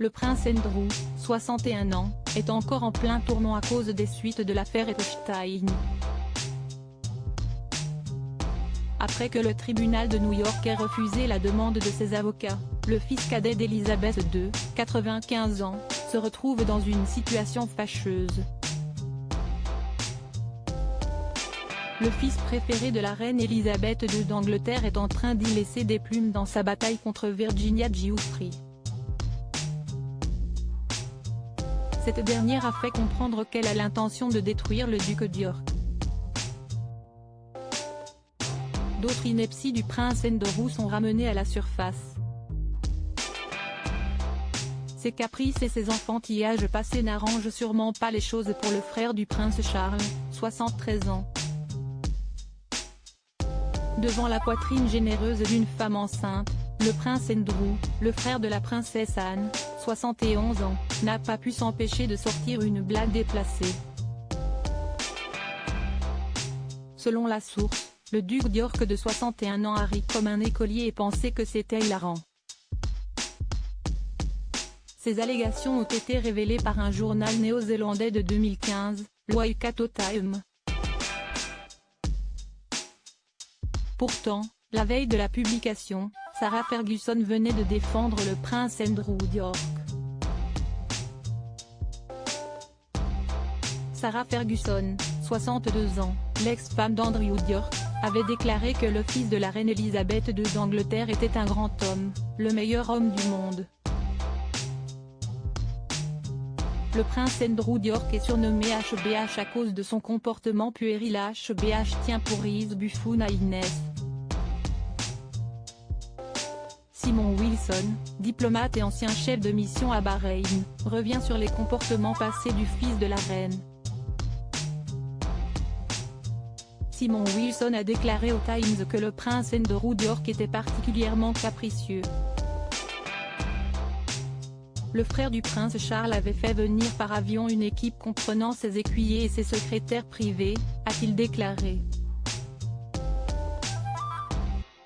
Le prince Andrew, 61 ans, est encore en plein tourment à cause des suites de l'affaire Epstein. Après que le tribunal de New York ait refusé la demande de ses avocats, le fils cadet d'Elizabeth II, 95 ans, se retrouve dans une situation fâcheuse. Le fils préféré de la reine Elizabeth II d'Angleterre est en train d'y laisser des plumes dans sa bataille contre Virginia Giuffre. Cette dernière a fait comprendre qu'elle a l'intention de détruire le duc d'York. D'autres inepties du prince Andrew sont ramenées à la surface. Ses caprices et ses enfantillages passés n'arrangent sûrement pas les choses pour le frère du prince Charles, 73 ans. Devant la poitrine généreuse d'une femme enceinte, le prince Andrew, le frère de la princesse Anne, 71 ans, n'a pas pu s'empêcher de sortir une blague déplacée. Selon la source, le duc d'York de 61 ans a ri comme un écolier et pensait que c'était hilarant. Ces allégations ont été révélées par un journal néo-zélandais de 2015, le Waikato Times. Pourtant, la veille de la publication, Sarah Ferguson venait de défendre le prince Andrew d'York. Sarah Ferguson, 62 ans, l'ex-femme d'Andrew d'York, avait déclaré que le fils de la reine Elizabeth II d'Angleterre était un grand homme, le meilleur homme du monde. Le prince Andrew d'York est surnommé HBH à cause de son comportement puéril. HBH tient pour Reese Buffoon à Inès. Simon Wilson, diplomate et ancien chef de mission à Bahreïn, revient sur les comportements passés du fils de la reine. Simon Wilson a déclaré au Times que le prince Andrew d'York était particulièrement capricieux. Le frère du prince Charles avait fait venir par avion une équipe comprenant ses écuyers et ses secrétaires privés, a-t-il déclaré.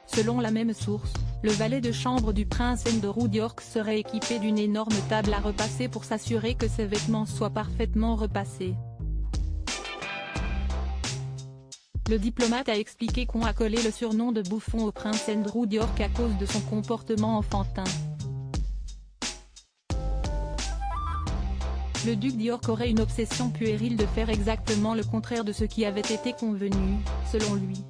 Selon la même source, le valet de chambre du prince Andrew d'York serait équipé d'une énorme table à repasser pour s'assurer que ses vêtements soient parfaitement repassés. Le diplomate a expliqué qu'on a collé le surnom de bouffon au prince Andrew d'York à cause de son comportement enfantin. Le duc d'York aurait une obsession puérile de faire exactement le contraire de ce qui avait été convenu, selon lui.